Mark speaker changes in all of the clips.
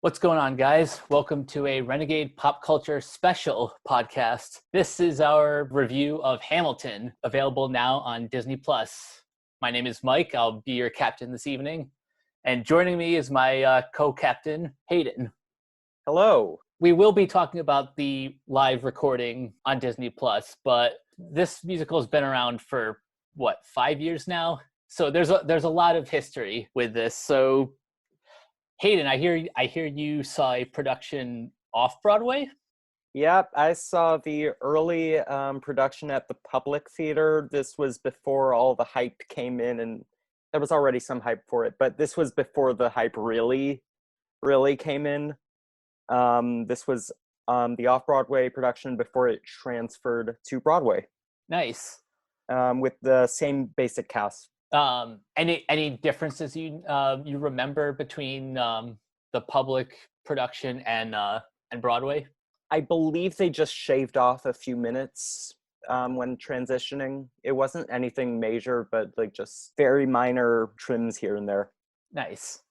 Speaker 1: What's going on, guys? Welcome to a Renegade Pop Culture special podcast. This is our review of Hamilton, available now on Disney+. My name is Mike. I'll be your captain this evening. And joining me is my co-captain, Hayden.
Speaker 2: Hello.
Speaker 1: We will be talking about the live recording on Disney+, but this musical has been around for, 5 years now? So there's a lot of history with this. So Hayden, I hear you saw a production off Broadway?
Speaker 2: Yep, I saw the early production at the Public Theater. This was before all the hype came in, and there was already some hype for it, but this was before the hype really came in. This was the off-Broadway production before it transferred to Broadway.
Speaker 1: Nice.
Speaker 2: With the same basic cast.
Speaker 1: Any differences you remember between the public production and Broadway?
Speaker 2: I believe they just shaved off a few minutes when transitioning. It wasn't anything major, but like just very minor trims here and there.
Speaker 1: Nice.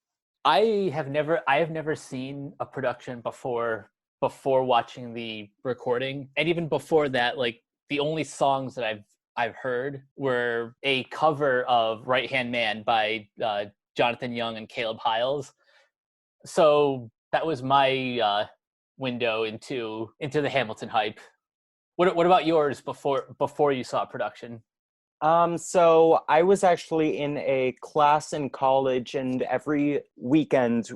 Speaker 1: I have never seen a production before watching the recording, and even before that, like the only songs that I've heard were a cover of Right Hand Man by Jonathan Young and Caleb Hyles. So that was my window into the Hamilton hype. What about yours before you saw production?
Speaker 2: So I was actually in a class in college, and every weekend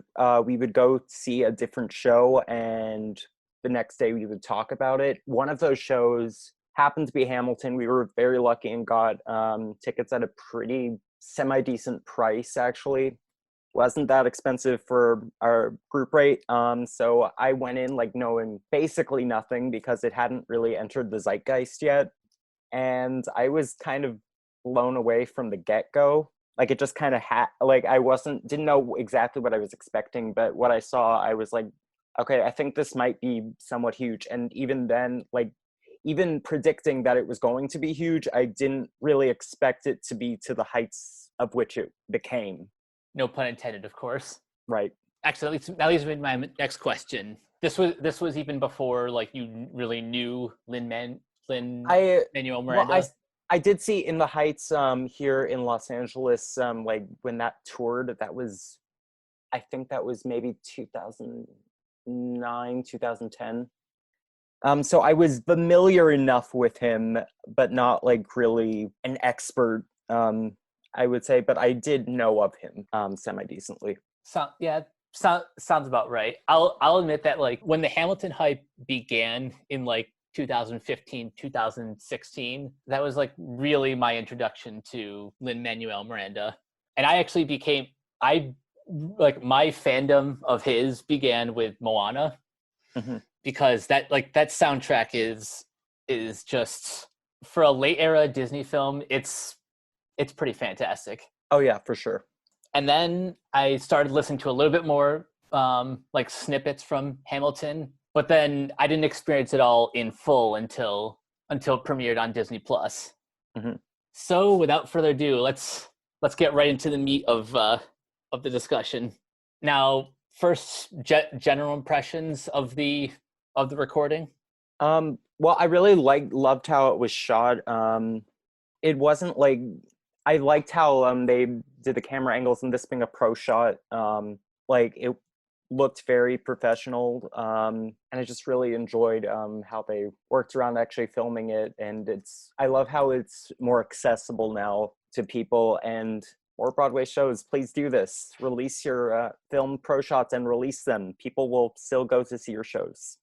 Speaker 2: we would go see a different show, and the next day we would talk about it. One of those shows happened to be Hamilton. We were very lucky and got tickets at a pretty semi-decent price, actually. Wasn't that expensive for our group rate. So I went in like knowing basically nothing because it hadn't really entered the zeitgeist yet. And I was kind of blown away from the get-go. Like it just kind of didn't know exactly what I was expecting, but what I saw, I was like, okay, I think this might be somewhat huge. And even then, like, even predicting that it was going to be huge, I didn't really expect it to be to the heights of which it became.
Speaker 1: No pun intended, of course.
Speaker 2: Right.
Speaker 1: Actually, that leads me to my next question. This was even before like you really knew Lin-Manuel Miranda.
Speaker 2: Well, I did see In the Heights here in Los Angeles, like when that toured. I think that was maybe 2009, 2010. So I was familiar enough with him, but not like really an expert, I would say, but I did know of him semi-decently.
Speaker 1: Sounds about right. I'll admit that like when the Hamilton hype began in like 2015, 2016, that was like really my introduction to Lin-Manuel Miranda. And I actually my fandom of his began with Moana. Mm-hmm. Because that soundtrack is just, for a late era Disney film, it's pretty fantastic.
Speaker 2: Oh yeah, for sure.
Speaker 1: And then I started listening to a little bit more like snippets from Hamilton, but then I didn't experience it all in full until it premiered on Disney+. Mm-hmm. So without further ado, let's get right into the meat of the discussion. Now, first, general impressions of the recording.
Speaker 2: Well, I really loved how it was shot. It wasn't like, I liked how they did the camera angles, and this being a pro shot, like it looked very professional, and I just really enjoyed how they worked around actually filming it. And I love how it's more accessible now to people, and more Broadway shows, please do this. Release your film pro shots and release them. People will still go to see your shows.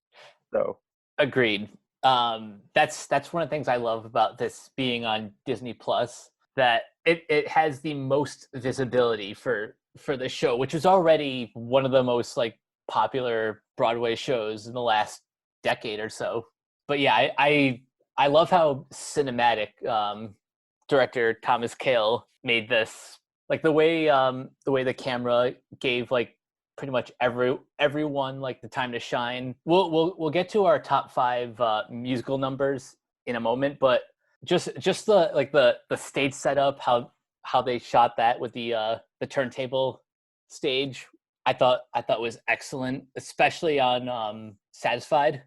Speaker 2: So
Speaker 1: agreed. That's one of the things I love about this being on Disney+, that it has the most visibility for the show, which is already one of the most like popular Broadway shows in the last decade or so. But yeah, I love how cinematic director Thomas Kail made this. Like the way the camera gave like pretty much everyone like the time to shine. We'll get to our top 5 musical numbers in a moment, but just the stage setup, how they shot that with the turntable stage I thought was excellent, especially on Satisfied.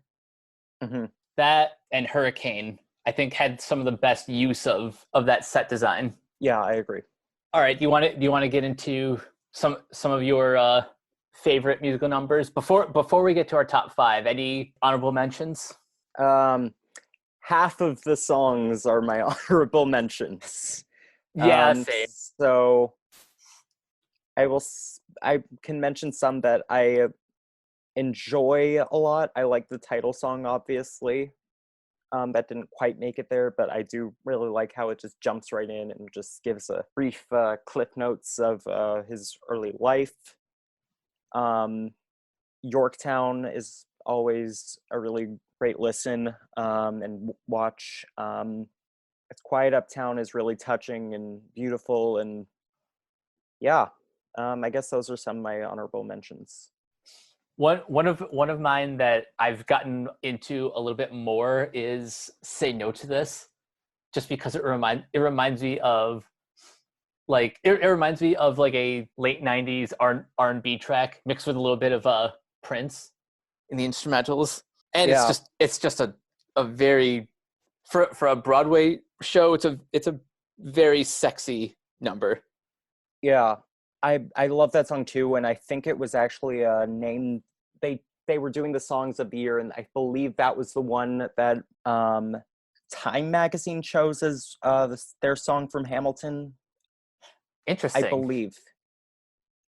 Speaker 2: Mm-hmm.
Speaker 1: That and Hurricane, I think, had some of the best use of that set design.
Speaker 2: Yeah, I agree.
Speaker 1: All right, do you want to get into some of your favorite musical numbers before we get to our top five? Any honorable mentions?
Speaker 2: Um, Half of the songs are my honorable mentions.
Speaker 1: Yeah, same.
Speaker 2: So I can mention some that I enjoy a lot. I like the title song, obviously. That didn't quite make it there, but I do really like how it just jumps right in and just gives a brief clip notes of his early life. Um, Yorktown is always a really great listen and watch. It's Quiet Uptown is really touching and beautiful, and yeah, I guess those are some of my honorable mentions.
Speaker 1: One of mine that I've gotten into a little bit more is "Say No to This," just because it reminds me of it reminds me of like a late '90s R&B track mixed with a little bit of Prince in the instrumentals, and
Speaker 2: Yeah,
Speaker 1: it's just a very for a Broadway show. It's a very sexy number.
Speaker 2: yeah, I love that song too, and I think it was actually named. They were doing the songs of the year, and I believe that was the one that Time Magazine chose as their song from Hamilton. I
Speaker 1: Interesting.
Speaker 2: believe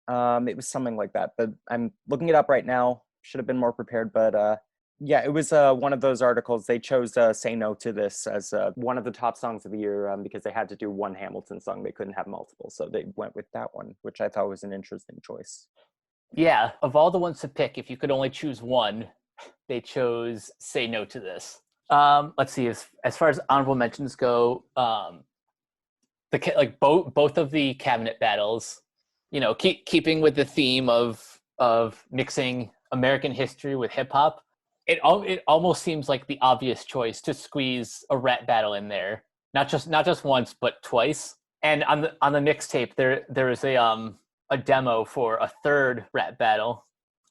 Speaker 2: it was something like that, but I'm looking it up right now. Should have been more prepared, but yeah, it was one of those articles. They chose "Say No to This" as one of the top songs of the year because they had to do one Hamilton song. They couldn't have multiple, so they went with that one, which I thought was an interesting choice.
Speaker 1: Yeah, of all the ones to pick, if you could only choose one, they chose "Say No to This." Let's see. As far as honorable mentions go, both of the cabinet battles, keeping with the theme of mixing American history with hip hop. It almost seems like the obvious choice to squeeze a rap battle in there, not just once but twice. And on the mixtape, there is a demo for a third rap battle.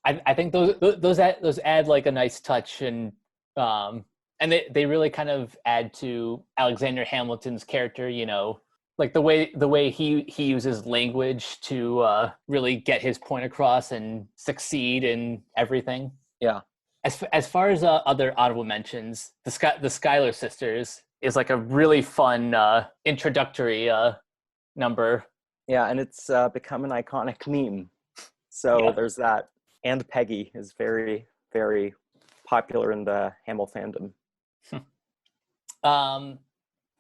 Speaker 1: I think those add like a nice touch, and they really kind of add to Alexander Hamilton's character. Like the way he uses language to really get his point across and succeed in everything.
Speaker 2: Yeah.
Speaker 1: As far as other honorable mentions, the Schuyler sisters is like a really fun introductory number.
Speaker 2: Yeah, and it's become an iconic meme. So
Speaker 1: Yeah.
Speaker 2: there's that. And Peggy is very, very popular in the Hamill fandom.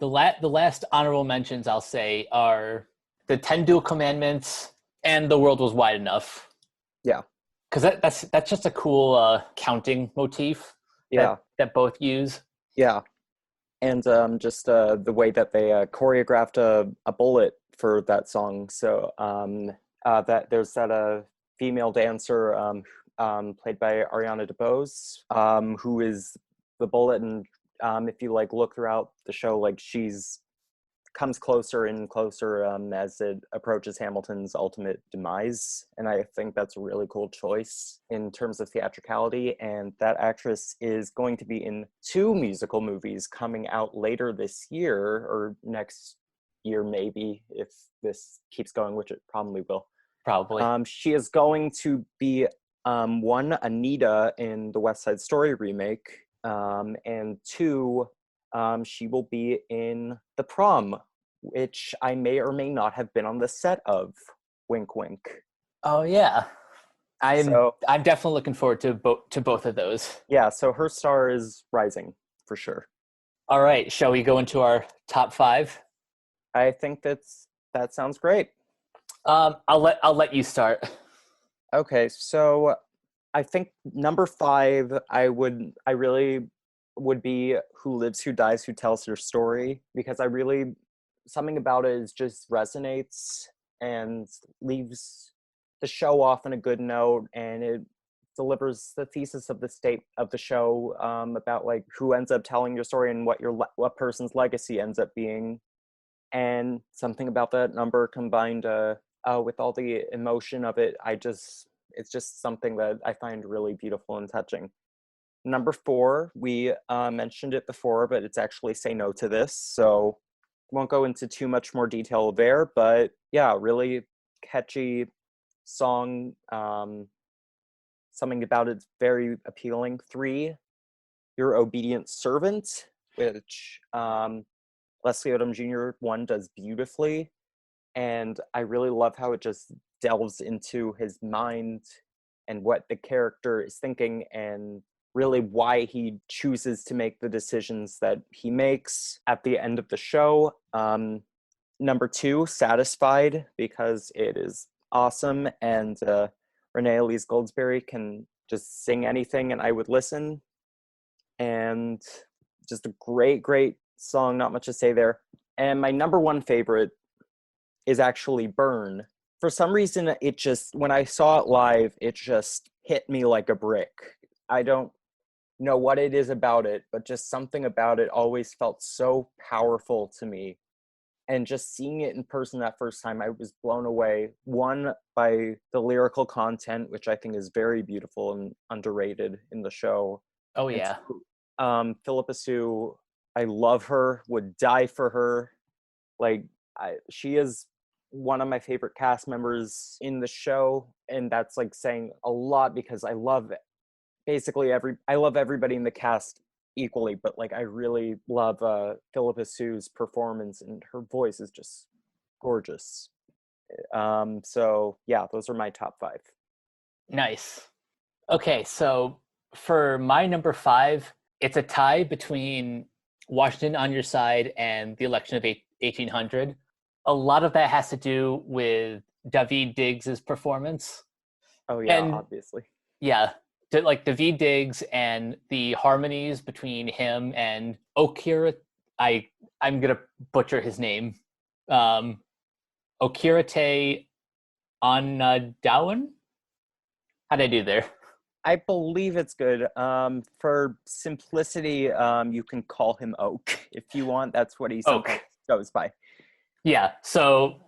Speaker 1: The last honorable mentions I'll say are the 10 Dual Commandments and The World Was Wide Enough.
Speaker 2: Yeah.
Speaker 1: Because that's just a cool counting motif
Speaker 2: Yeah.
Speaker 1: that both use.
Speaker 2: Yeah. And just the way that they choreographed a bullet for that song. So that there's that female dancer played by Ariana DeBose, who is the bullet, and if you like look throughout the show, like she's comes closer and closer as it approaches Hamilton's ultimate demise. And I think that's a really cool choice in terms of theatricality. And that actress is going to be in 2 musical movies coming out later this year or next year, maybe, if this keeps going, which it probably will.
Speaker 1: Probably.
Speaker 2: She is going to be one, Anita in the West Side Story remake, and 2, she will be in The Prom, which I may or may not have been on the set of. Wink, wink.
Speaker 1: Oh yeah, I'm
Speaker 2: So
Speaker 1: I'm definitely looking forward to both of those.
Speaker 2: yeah, so her star is rising for sure.
Speaker 1: All right, shall we go into our top 5?
Speaker 2: I think that sounds great.
Speaker 1: I'll let you start.
Speaker 2: Okay, so I think number 5, I really would be Who Lives, Who Dies, Who Tells Your Story, because something about it is just resonates and leaves the show off on a good note, and it delivers the thesis of the state of the show about like who ends up telling your story and what person's legacy ends up being. And something about that number combined with all the emotion of it, It's just something that I find really beautiful and touching. Number 4, we mentioned it before, but it's actually Say No to This, so won't go into too much more detail there, but yeah, really catchy song. Something about it's very appealing. 3, Your Obedient Servant, which Leslie Odom Jr. one does beautifully, and I really love how it just delves into his mind and what the character is thinking and really why he chooses to make the decisions that he makes at the end of the show. Number 2, Satisfied, because it is awesome, and Renee Elise Goldsberry can just sing anything and I would listen. And just a great song, not much to say there. And my number 1 favorite is actually Burn. For some reason, it just, when I saw it live, it just hit me like a brick. I don't know what it is about it, but just something about it always felt so powerful to me. And just seeing it in person that first time, I was blown away. 1, by the lyrical content, which I think is very beautiful and underrated in the show.
Speaker 1: Oh,
Speaker 2: And
Speaker 1: yeah.
Speaker 2: 2, Philippa Sue, I love her, would die for her. Like, she is one of my favorite cast members in the show, and that's like saying a lot because I love everybody in the cast equally, but like I really love Philippa Sue's performance, and her voice is just gorgeous. So yeah, those are my top 5.
Speaker 1: Nice. Okay, so for my number 5, it's a tie between Washington on Your Side and the election of 1800. A lot of that has to do with Daveed Diggs' performance.
Speaker 2: Oh yeah,
Speaker 1: And
Speaker 2: obviously.
Speaker 1: yeah, like Daveed Diggs and the harmonies between him and Okira. I'm gonna butcher his name. Okirate Onadawan. How'd I do there?
Speaker 2: I believe it's good. For simplicity, you can call him Oak if you want. That's what he sometimes
Speaker 1: Oak.
Speaker 2: goes by.
Speaker 1: Yeah. So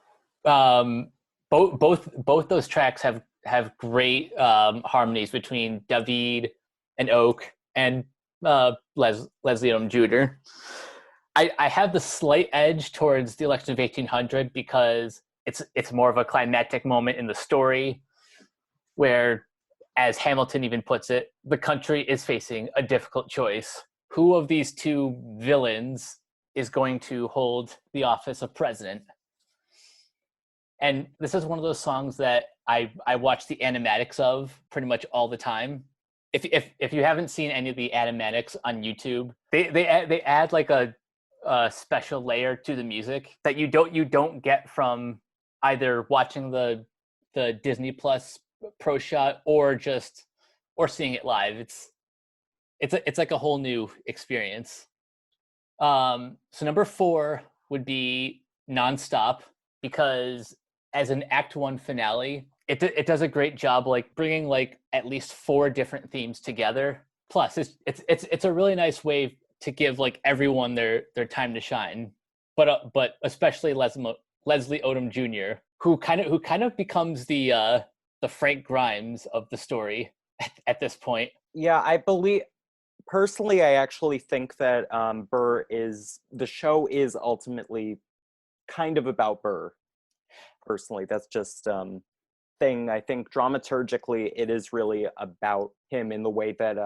Speaker 1: both those tracks have great harmonies between Daveed and Oak and Leslie Odom Jr. I have the slight edge towards the election of 1800 because it's more of a climactic moment in the story where, as Hamilton even puts it, the country is facing a difficult choice. Who of these 2 villains is going to hold the office of president? And this is one of those songs that I watch the animatics of pretty much all the time. If you haven't seen any of the animatics on YouTube, they add like a special layer to the music that you don't get from either watching the Disney Plus Pro Shot or seeing it live. It's like a whole new experience. So number 4 would be Nonstop, because as an Act 1 finale, it does a great job like bringing like at least 4 different themes together. Plus, it's a really nice way to give like everyone their time to shine, but especially Leslie Odom Jr., who kind of becomes the Frank Grimes of the story at this point.
Speaker 2: Yeah, I believe personally, I actually think that the show is ultimately kind of about Burr. Personally, that's just thing. I think dramaturgically, it is really about him in the way that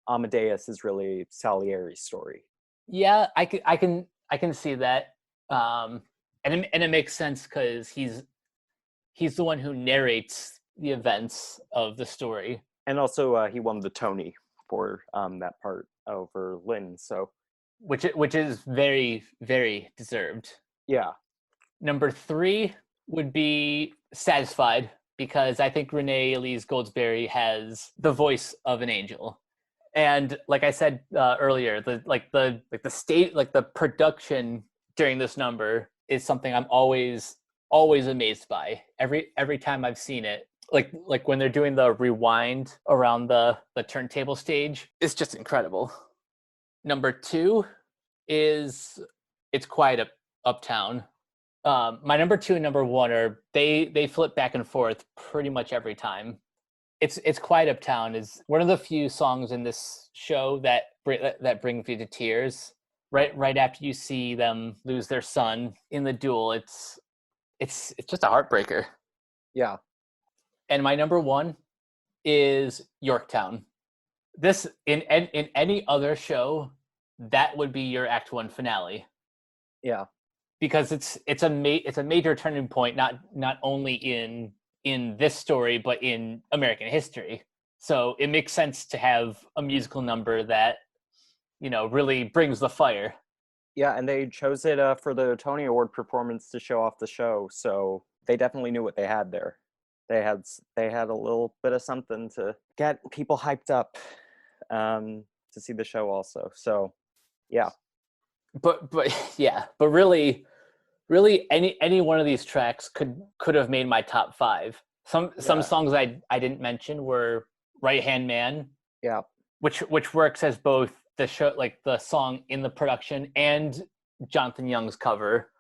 Speaker 2: Amadeus is really Salieri's story.
Speaker 1: Yeah, I can see that, and it makes sense because he's the one who narrates the events of the story.
Speaker 2: And also, he won the Tony for that part over Lin, so
Speaker 1: which is very, very deserved.
Speaker 2: Yeah.
Speaker 1: Number 3 would be Satisfied, because I think Renee Elise Goldsberry has the voice of an angel. And like I said earlier, the production during this number is something I'm always amazed by. Every time I've seen it, like when they're doing the rewind around the turntable stage, it's just incredible. Number 2 is It's Quiet Uptown. My number 2 and number 1 are they flip back and forth pretty much every time. It's Quiet Uptown is one of the few songs in this show that brings you to tears. Right after you see them lose their son in the duel, it's just a heartbreaker.
Speaker 2: Yeah.
Speaker 1: And my number one is Yorktown. This in any other show, that would be your Act One finale.
Speaker 2: Yeah.
Speaker 1: Because it's a major turning point, not only in this story but in American history. So it makes sense to have a musical number that really brings the fire.
Speaker 2: Yeah, and they chose it for the Tony Award performance to show off the show, so they definitely knew what they had there. They had a little bit of something to get people hyped up to see the show also. So, yeah.
Speaker 1: But yeah, but really any one of these tracks could have made my top 5. Some songs I didn't mention were Right Hand Man.
Speaker 2: Yeah.
Speaker 1: Which works as both the show, like the song in the production, and Jonathan Young's cover,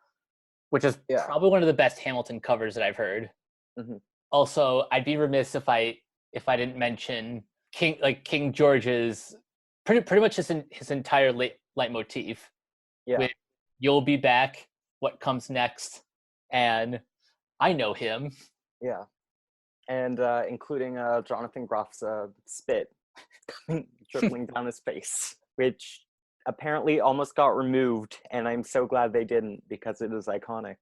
Speaker 1: which is probably one of the best Hamilton covers that I've heard.
Speaker 2: Mm-hmm.
Speaker 1: Also, I'd be remiss if I didn't mention King George's pretty much his entire leitmotif.
Speaker 2: Yeah.
Speaker 1: With You'll Be Back, What Comes Next, and I Know Him.
Speaker 2: Yeah. And including Jonathan Groff's spit dribbling down his face, which apparently almost got removed, and I'm so glad they didn't, because it is iconic.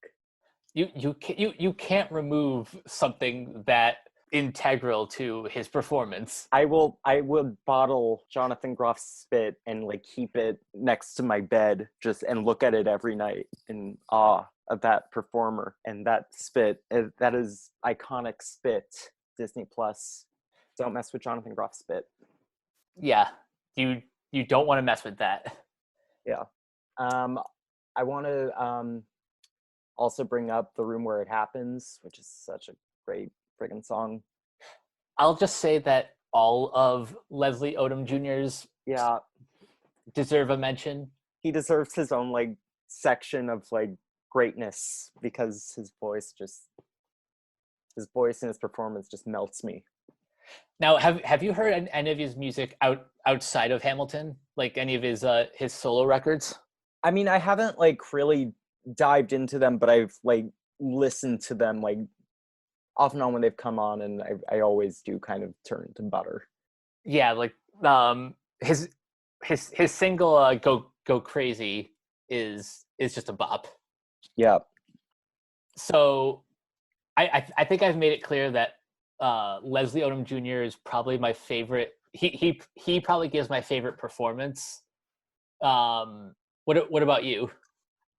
Speaker 1: You can't remove something that integral to his performance.
Speaker 2: I would bottle Jonathan Groff's spit and keep it next to my bed, and look at it every night in awe of that performer and that spit. That is iconic spit. Disney Plus, don't mess with Jonathan Groff's spit.
Speaker 1: Yeah, you don't want to mess with that.
Speaker 2: Yeah. I want to also bring up The Room Where It Happens, which is such a great friggin' song.
Speaker 1: I'll just say that all of Leslie Odom Jr.'s deserve a mention.
Speaker 2: He deserves his own section of greatness, because his voice and his performance just melts me.
Speaker 1: Now, have you heard any of his music outside of Hamilton? Like any of his solo records?
Speaker 2: I mean, I haven't really dived into them, but I've listened to them off and on when they've come on, and I always do kind of turn to butter.
Speaker 1: Yeah, his single Go Crazy is just a bop.
Speaker 2: Yeah.
Speaker 1: So I think I've made it clear that Leslie Odom Jr. is probably my favorite. He probably gives my favorite performance. What about you?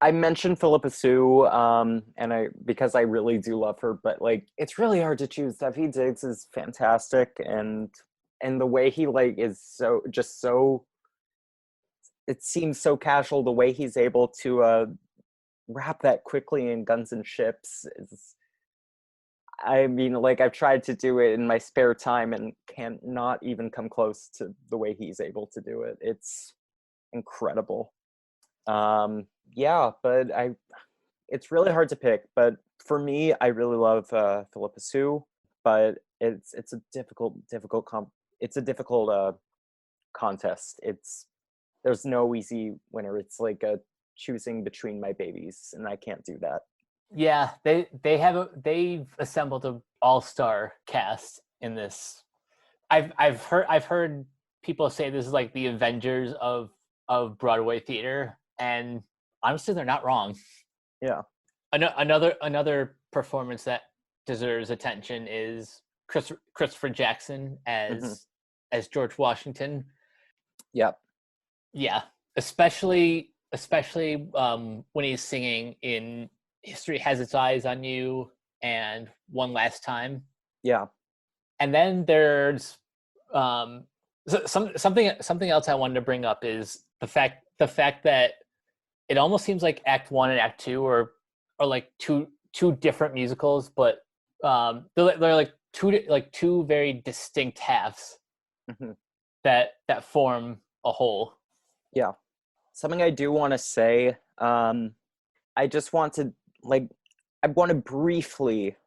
Speaker 2: I mentioned Philippa Sue, and because I really do love her, but it's really hard to choose. Daveed Diggs is fantastic, and the way he is so it seems so casual. The way he's able to rap that quickly in Guns and Ships is. I mean, I've tried to do it in my spare time and can't not even come close to the way he's able to do it. It's incredible. Yeah, but it's really hard to pick. But for me, I really love Philippa Sue, but it's a difficult contest. There's no easy winner. It's a choosing between my babies, and I can't do that.
Speaker 1: Yeah, they've assembled an all-star cast in this. I've heard people say this is the Avengers of Broadway theater, and honestly, they're not wrong.
Speaker 2: Yeah.
Speaker 1: Another performance that deserves attention is Christopher Jackson as George Washington.
Speaker 2: Yep.
Speaker 1: Yeah, especially when he's singing in History Has Its Eyes on You and One Last Time.
Speaker 2: Yeah.
Speaker 1: And then there's something else I wanted to bring up is the fact that it almost seems like Act 1 and Act 2 are two different musicals, but they're two very distinct halves that form a whole.
Speaker 2: Yeah. Something I do want to say, I just want to I want to briefly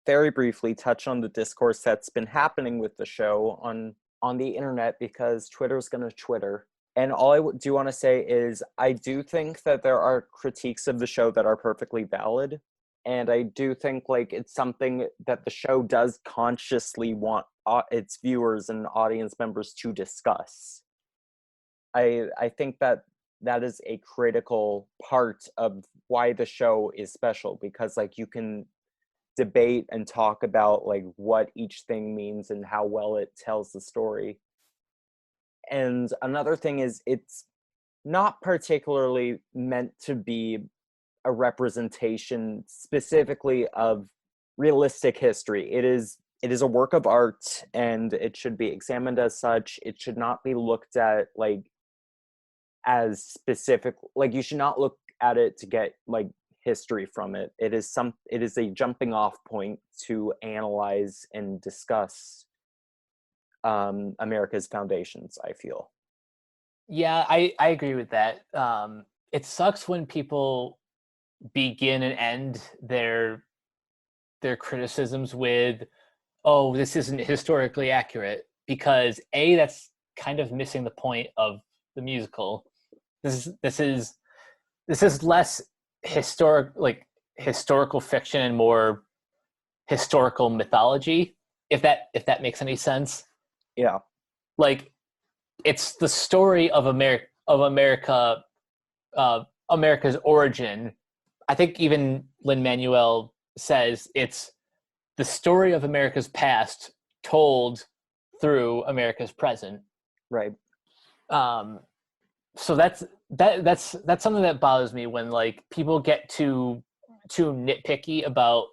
Speaker 2: very briefly touch on the discourse that's been happening with the show on the internet, because Twitter's going to Twitter. And all I do want to say is I do think that there are critiques of the show that are perfectly valid. And I do think like it's something that the show does consciously want its viewers and audience members to discuss. I think that is a critical part of why the show is special, because like you can debate and talk about like what each thing means and how well it tells the story. And another thing is it's not particularly meant to be a representation specifically of realistic history. It is a work of art, and it should be examined as such. It should not be looked at like as specific, like you should not look at it to get like history from it. It is a jumping off point to analyze and discuss America's foundations, I feel.
Speaker 1: Yeah, I agree with that. It sucks when people begin and end their criticisms with, oh, this isn't historically accurate, because that's kind of missing the point of the musical. This is less historical fiction and more historical mythology, if that makes any sense.
Speaker 2: Yeah.
Speaker 1: Like, it's the story of America's origin. I think even Lin-Manuel says it's the story of America's past told through America's present.
Speaker 2: Right.
Speaker 1: So that's something that bothers me when like people get too nitpicky about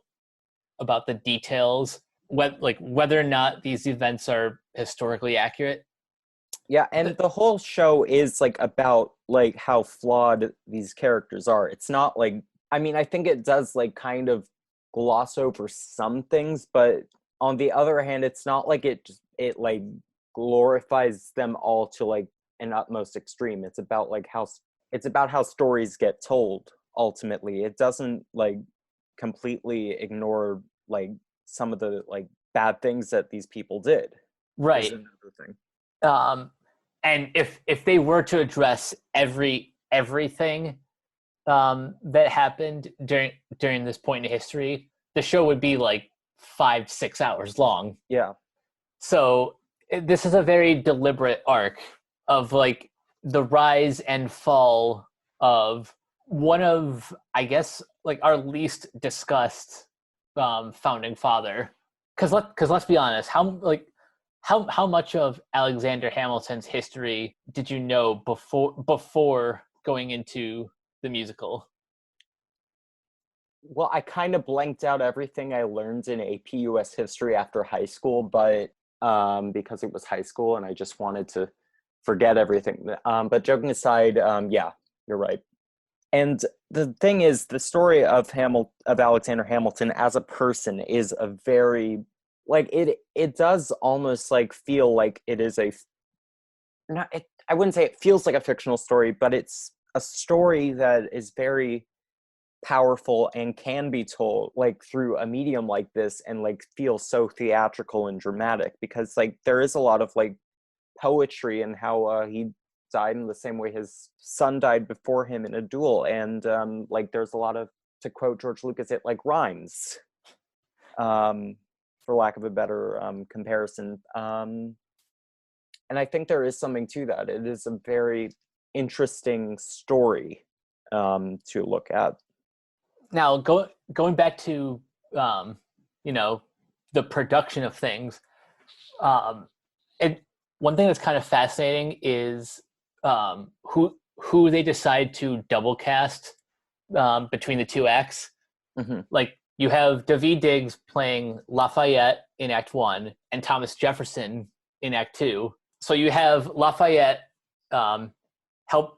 Speaker 1: the details, whether or not these events are historically accurate.
Speaker 2: Yeah, and the whole show is like about like how flawed these characters are. It's not like, I mean, I think it does like kind of gloss over some things, but on the other hand, it's not like it like glorifies them all to like an utmost extreme. It's about how stories get told ultimately. It doesn't like completely ignore like some of the like bad things that these people did.
Speaker 1: Right.
Speaker 2: Is another thing.
Speaker 1: And if they were to address everything that happened during this point in history, the show would be like 5-6 hours long.
Speaker 2: Yeah.
Speaker 1: So this is a very deliberate arc of like the rise and fall of one of, I guess, like our least discussed founding father. Because let's be honest, how much of Alexander Hamilton's history did you know before going into the musical?
Speaker 2: Well, I kind of blanked out everything I learned in AP US history after high school, but because it was high school and I just wanted to forget everything. But joking aside, yeah, you're right. And the thing is, the story of Alexander Hamilton as a person is a very, like, it does almost like feel like it is I wouldn't say it feels like a fictional story, but it's a story that is very powerful and can be told like through a medium like this and like feel so theatrical and dramatic, because like there is a lot of like poetry and how he died in the same way his son died before him in a duel, and like there's a lot of, to quote George Lucas, it like rhymes, for lack of a better comparison, and I think there is something to that. It is a very interesting story to look at.
Speaker 1: Now, going back to the production of things, one thing that's kind of fascinating is who they decide to double cast between the two acts.
Speaker 2: Mm-hmm.
Speaker 1: Like, you have Daveed Diggs playing Lafayette in Act 1 and Thomas Jefferson in Act 2. So you have Lafayette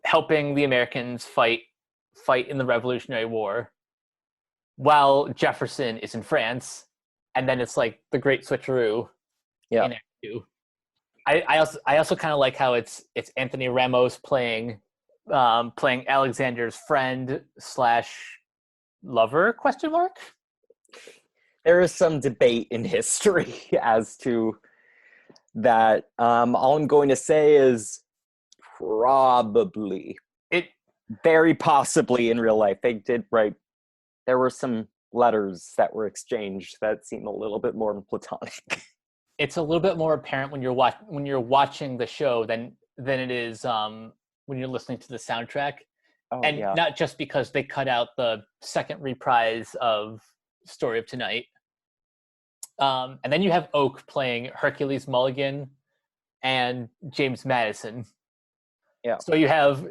Speaker 1: helping the Americans fight in the Revolutionary War, while Jefferson is in France, and then it's like the Great Switcheroo in Act 2. I also kind of like how it's Anthony Ramos playing Alexander's friend / lover ?
Speaker 2: there is some debate in history as to that. All I'm going to say is probably,
Speaker 1: It
Speaker 2: very possibly in real life, they did write. There were some letters that were exchanged that seem a little bit more platonic.
Speaker 1: it's a little bit more apparent when you're watching the show than it is when you're listening to the soundtrack.
Speaker 2: Oh
Speaker 1: And
Speaker 2: yeah,
Speaker 1: not just because they cut out the second reprise of Story of Tonight. And then you have Oak playing Hercules Mulligan and James Madison.
Speaker 2: yeah,
Speaker 1: So you have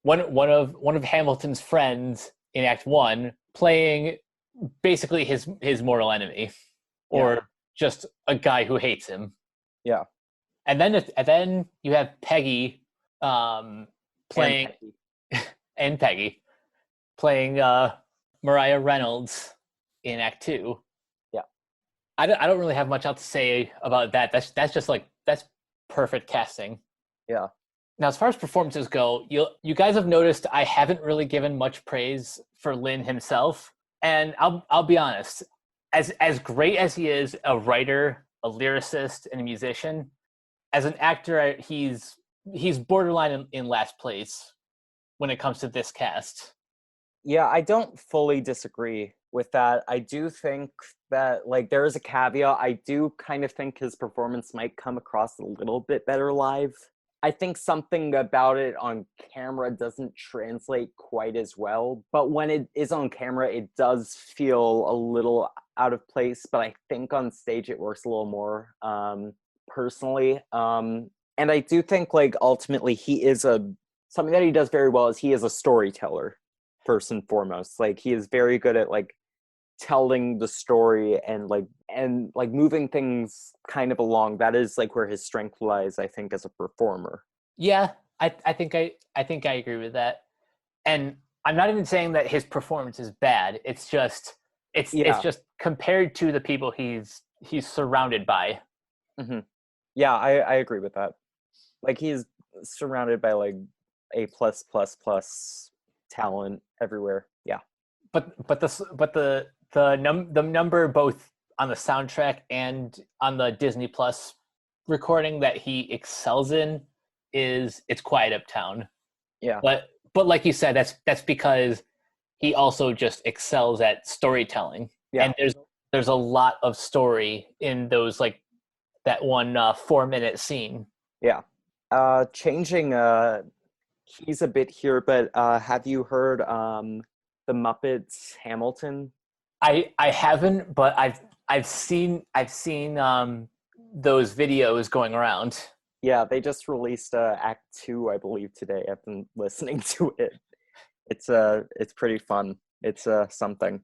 Speaker 1: one of Hamilton's friends in Act One playing basically his mortal enemy, or just a guy who hates him.
Speaker 2: yeah.
Speaker 1: And then you have Peggy playing and Peggy playing Mariah Reynolds in Act Two.
Speaker 2: Yeah.
Speaker 1: I don't really have much else to say about that. That's just like that's perfect casting.
Speaker 2: Yeah.
Speaker 1: Now, as far as performances go, you guys have noticed I haven't really given much praise for Lin himself, and I'll be honest. As great as he is, a writer, a lyricist, and a musician, as an actor, he's borderline in last place when it comes to this cast.
Speaker 2: Yeah, I don't fully disagree with that. I do think that, like, there is a caveat. I do kind of think his performance might come across a little bit better live. I think something about it on camera doesn't translate quite as well, but when it is on camera, it does feel a little out of place, but I think on stage it works a little more, personally. And I do think, like, ultimately he is something that he does very well is he is a storyteller, first and foremost. Like, he is very good at, like, telling the story and moving things kind of along. That is, like, where his strength lies, I think, as a performer.
Speaker 1: Yeah, I think I agree with that. And I'm not even saying that his performance is bad. It's just it's just compared to the people he's surrounded by.
Speaker 2: Mm-hmm. Yeah, I agree with that. Like, he's surrounded by, like, A plus plus plus talent everywhere. Yeah.
Speaker 1: But the number both on the soundtrack and on the Disney Plus recording that he excels in is It's Quiet Uptown.
Speaker 2: Yeah.
Speaker 1: But like you said, that's because he also just excels at storytelling.
Speaker 2: Yeah.
Speaker 1: And there's a lot of story in those, like, that one 4-minute scene.
Speaker 2: Yeah. Changing keys a bit here, but have you heard the Muppets Hamilton?
Speaker 1: I haven't, but I've seen those videos going around.
Speaker 2: Yeah, they just released Act 2, I believe, today. I've been listening to it. It's pretty fun. It's something.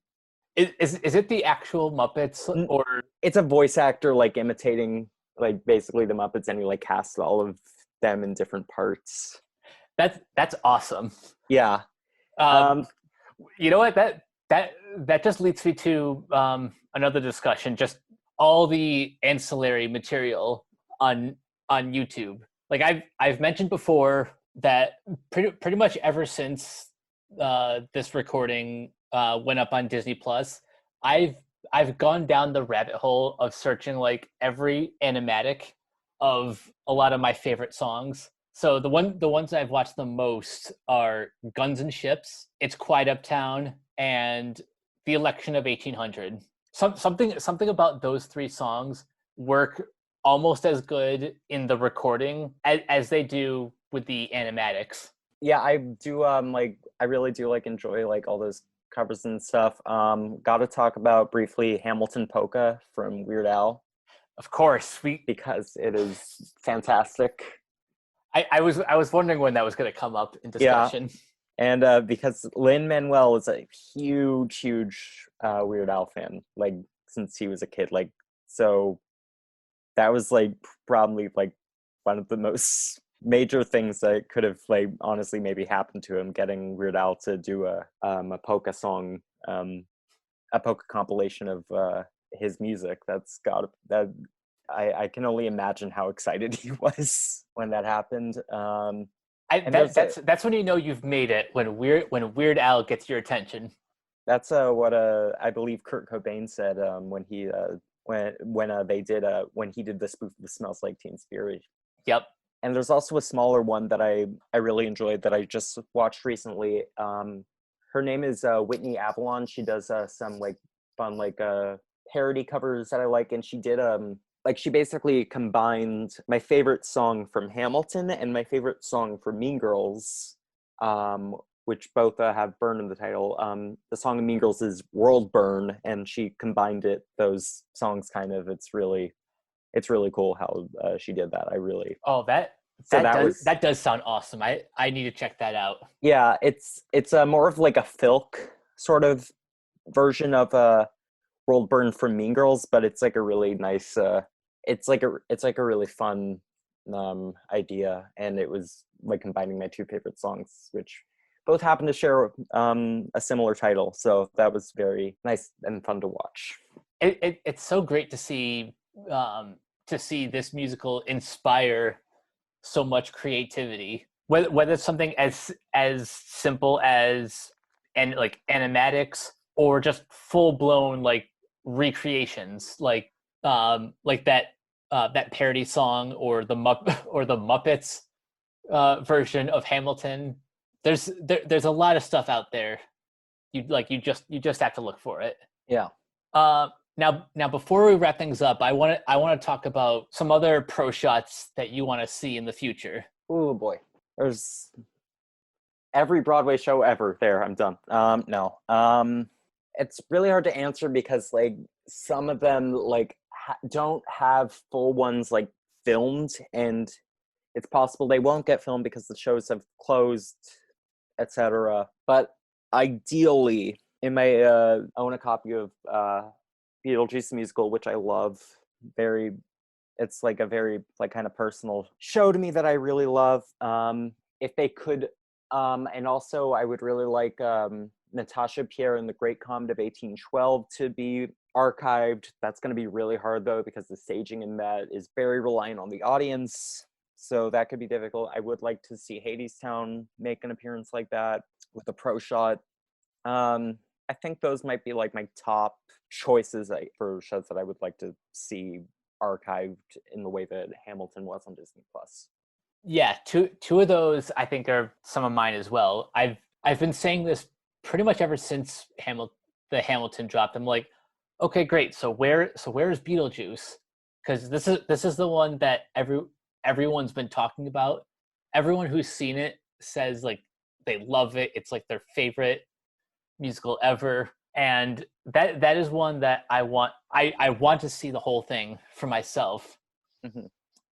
Speaker 1: Is it the actual Muppets, or
Speaker 2: it's a voice actor, like, imitating, like, basically the Muppets, and he, like, casts all of them in different parts.
Speaker 1: that's awesome.
Speaker 2: Yeah.
Speaker 1: You know what, that just leads me to another discussion. Just all the ancillary material on YouTube. Like, I've mentioned before that pretty much ever since this recording went up on Disney Plus, I've gone down the rabbit hole of searching, like, every animatic of a lot of my favorite songs. So the ones I've watched the most are Guns and Ships, It's Quiet Uptown, and The Election of 1800. Something about those three songs work almost as good in the recording as they do with the animatics.
Speaker 2: Yeah, I do. I really do, like, enjoy, like, all those covers and stuff. Got to talk about briefly Hamilton Polka from Weird Al.
Speaker 1: Of course,
Speaker 2: because it is fantastic.
Speaker 1: I was wondering when that was going to come up in discussion.
Speaker 2: Yeah. And because Lin-Manuel is a huge Weird Al fan, like, since he was a kid. Like, so that was, like, probably, like, one of the most major things that could have, like, honestly maybe happened to him, getting Weird Al to do a polka song, a polka compilation of his music. I can only imagine how excited he was when that happened.
Speaker 1: That's when you know you've made it, when Weird Al gets your attention.
Speaker 2: That's what I believe Kurt Cobain said when he when he did the spoof of the Smells Like Teen Spirit.
Speaker 1: Yep.
Speaker 2: And there's also a smaller one that I really enjoyed that I just watched recently. Her name is Whitney Avalon. She does some like fun like parody covers that I like, and she did like she basically combined my favorite song from Hamilton and my favorite song from Mean Girls, which both have Burn in the title. The song of Mean Girls is World Burn, and she combined those songs kind of. It's really cool how she did that. I really
Speaker 1: that does sound awesome. I need to check that out.
Speaker 2: Yeah, it's more of like a filk sort of version of World Burn from Mean Girls, but it's like a really nice it's like a really fun idea, and it was like combining my two favorite songs, which both happen to share a similar title, so that was very nice and fun to watch.
Speaker 1: It's so great to see this musical inspire so much creativity, whether it's something as simple as like animatics or just full blown like recreations, like that parody song or the Muppets version of Hamilton. There's a lot of stuff out there. You just have to look for it.
Speaker 2: Yeah.
Speaker 1: Now before we wrap things up, I want to talk about some other pro shots that you want to see in the future.
Speaker 2: Oh boy, there's every Broadway show ever. There, I'm done. No. It's really hard to answer because like some of them like don't have full ones like filmed, and it's possible they won't get filmed because the shows have closed, etc. But ideally, in my own a copy of Beetlejuice the musical, which I love. It's like a very like kind of personal show to me that I really love. If they could, and also I would really like Natasha Pierre and the Great Comet of 1812 to be archived. That's going to be really hard though, because the staging in that is very reliant on the audience. So that could be difficult. I would like to see Hadestown make an appearance like that with a pro shot. I think those might be like my top choices for shows that I would like to see archived in the way that Hamilton was on Disney Plus.
Speaker 1: Yeah, two of those I think are some of mine as well. I've been saying this pretty much ever since the Hamilton dropped. I'm like, okay, great. So where is Beetlejuice? Because this is the one that everyone's been talking about. Everyone who's seen it says like they love it. It's like their favorite musical ever, and that is one that I want to see the whole thing for myself.
Speaker 2: Mm-hmm.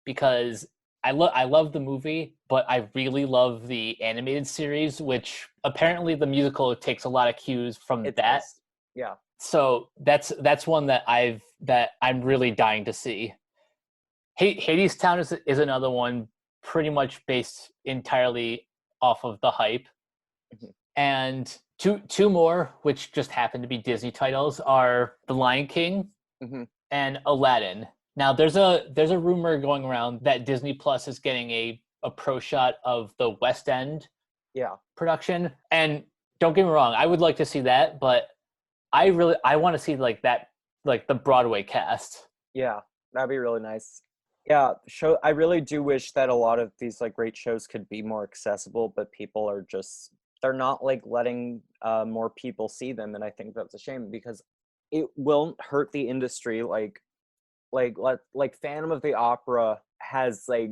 Speaker 1: Because I love the movie, but I really love the animated series, which apparently the musical takes a lot of cues from that.
Speaker 2: Does. Yeah.
Speaker 1: So that's one that I'm really dying to see. Hadestown is another one, pretty much based entirely off of the hype. Mm-hmm. And two more, which just happen to be Disney titles, are The Lion King mm-hmm. and Aladdin. Now, there's a rumor going around that Disney Plus is getting a pro shot of the West End production. And don't get me wrong, I would like to see that, but I want to see like that, like the Broadway cast.
Speaker 2: Yeah, that'd be really nice. Yeah, I really do wish that a lot of these like great shows could be more accessible, but people are just, they're not like letting more people see them, and I think that's a shame because it won't hurt the industry. Like Phantom of the Opera has like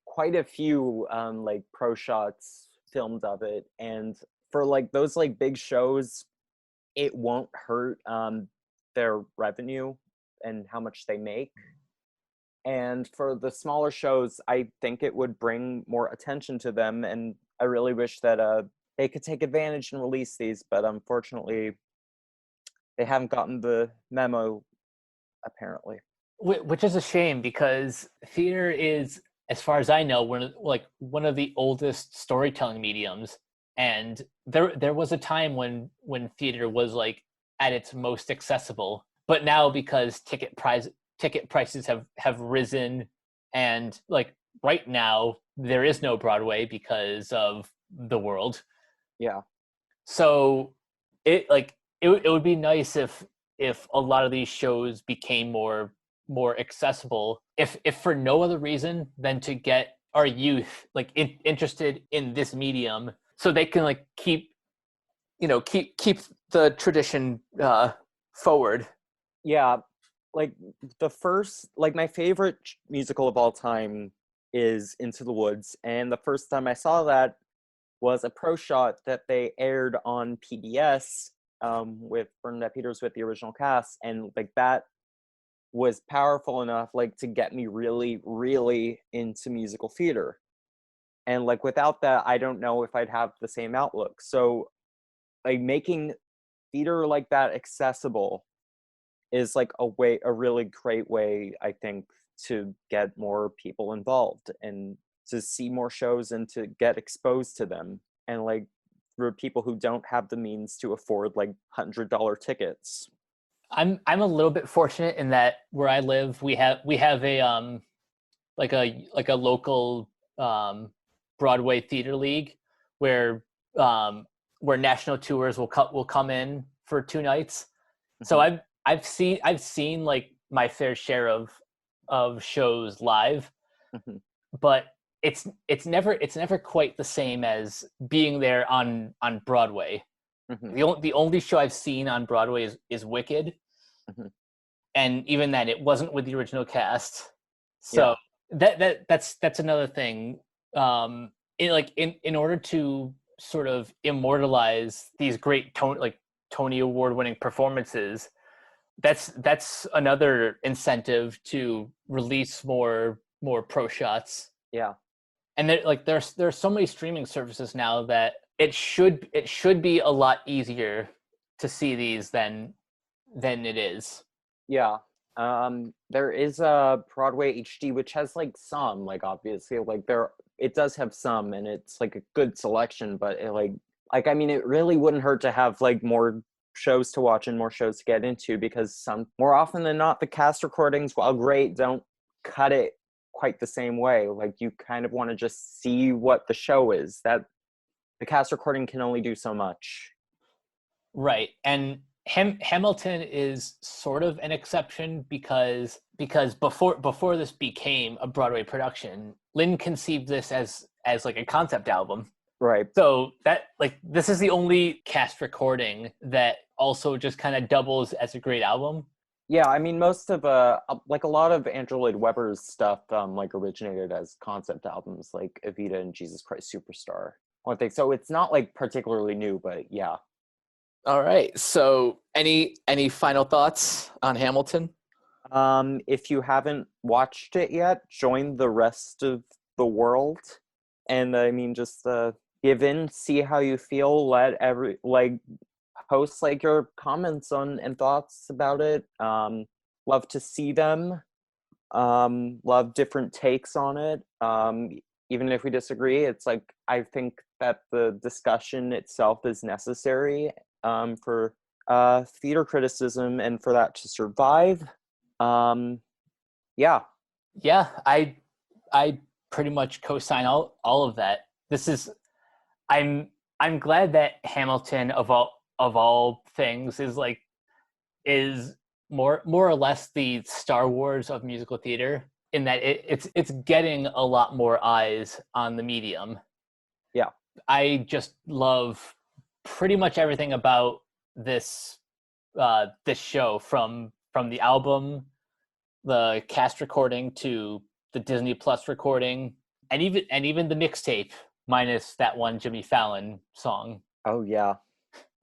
Speaker 2: quite a few like pro shots filmed of it, and for like those like big shows, it won't hurt their revenue and how much they make. And for the smaller shows, I think it would bring more attention to them, and I really wish that they could take advantage and release these, but unfortunately they haven't gotten the memo, apparently.
Speaker 1: Which is a shame, because theater is, as far as I know, one of the oldest storytelling mediums, and there was a time when theater was like at its most accessible, but now because ticket prices have risen, and like right now there is no Broadway because of the world.
Speaker 2: Yeah.
Speaker 1: So it would be nice if a lot of these shows became more accessible, if for no other reason than to get our youth like interested in this medium, so they can like keep the tradition forward.
Speaker 2: Yeah, like my favorite musical of all time is Into the Woods, and the first time I saw that was a pro shot that they aired on PBS with Bernadette Peters with the original cast, and like that was powerful enough like to get me really, really into musical theater. And like without that, I don't know if I'd have the same outlook. So like making theater like that accessible is like a really great way, I think, to get more people involved and to see more shows and to get exposed to them. And like for people who don't have the means to afford like $100 tickets.
Speaker 1: I'm a little bit fortunate in that where I live, we have a like a local Broadway theater league where national tours will come in for 2 nights. Mm-hmm. So I've seen like my fair share of shows live, mm-hmm. but it's never quite the same as being there on Broadway. Mm-hmm. The only show I've seen on Broadway is Wicked, mm-hmm. and even then it wasn't with the original cast. So that's another thing. In order to sort of immortalize these great Tony Award-winning performances, that's another incentive to release more pro shots.
Speaker 2: Yeah,
Speaker 1: and there's so many streaming services now that it should be a lot easier to see these than it is.
Speaker 2: Yeah. There is a Broadway HD, which has like some, like obviously like it does have some, and it's like a good selection, but it I mean, it really wouldn't hurt to have like more shows to watch and more shows to get into, because more often than not, the cast recordings, while great, don't cut it quite the same way. Like you kind of want to just see what the show is. That the cast recording can only do so much.
Speaker 1: Right. And Hamilton is sort of an exception because before this became a Broadway production, Lin conceived this as like a concept album.
Speaker 2: Right.
Speaker 1: So that this is the only cast recording that also just kind of doubles as a great album.
Speaker 2: Yeah, I mean, most of like a lot of Andrew Lloyd Webber's stuff like originated as concept albums, like Evita and Jesus Christ Superstar. One thing, so it's not like particularly new, but yeah.
Speaker 1: All right. So, any final thoughts on Hamilton?
Speaker 2: If you haven't watched it yet, join the rest of the world, and I mean, just give in, see how you feel. Let post like your comments on and thoughts about it. Love to see them. Love different takes on it. Even if we disagree, it's like I think that the discussion itself is necessary for theater criticism and for that to survive. Yeah,
Speaker 1: I pretty much co-sign all of that. I'm glad that Hamilton of all things is more or less the Star Wars of musical theater, in that it's getting a lot more eyes on the medium.
Speaker 2: Yeah,
Speaker 1: I just love pretty much everything about this show, from the album, the cast recording, to the Disney Plus recording, and even the mixtape, minus that one Jimmy Fallon song.
Speaker 2: Oh yeah,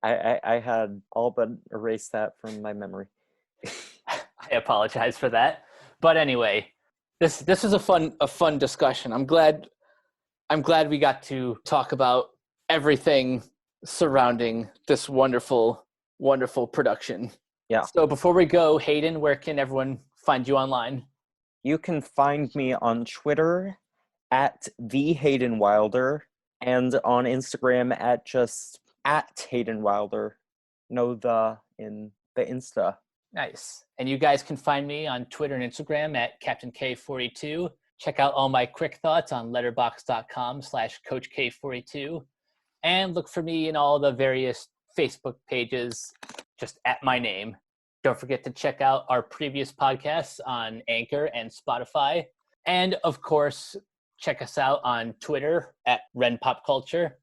Speaker 2: I had all but erased that from my memory.
Speaker 1: I apologize for that, but anyway, this was a fun discussion. I'm glad we got to talk about everything surrounding this wonderful production.
Speaker 2: Yeah.
Speaker 1: So before we go, Hayden, where can everyone find you online?
Speaker 2: You can find me on Twitter at the Hayden Wilder, and on Instagram at Hayden Wilder. No the in the Insta.
Speaker 1: Nice. And you guys can find me on Twitter and Instagram at Captain K42. Check out all my quick thoughts on letterboxd.com/CoachK42. And look for me in all the various Facebook pages, just at my name. Don't forget to check out our previous podcasts on Anchor and Spotify. And of course, check us out on Twitter at Ren Pop Culture.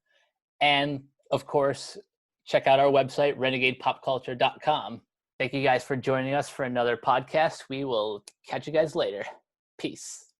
Speaker 1: And of course, check out our website, renegadepopculture.com. Thank you guys for joining us for another podcast. We will catch you guys later. Peace.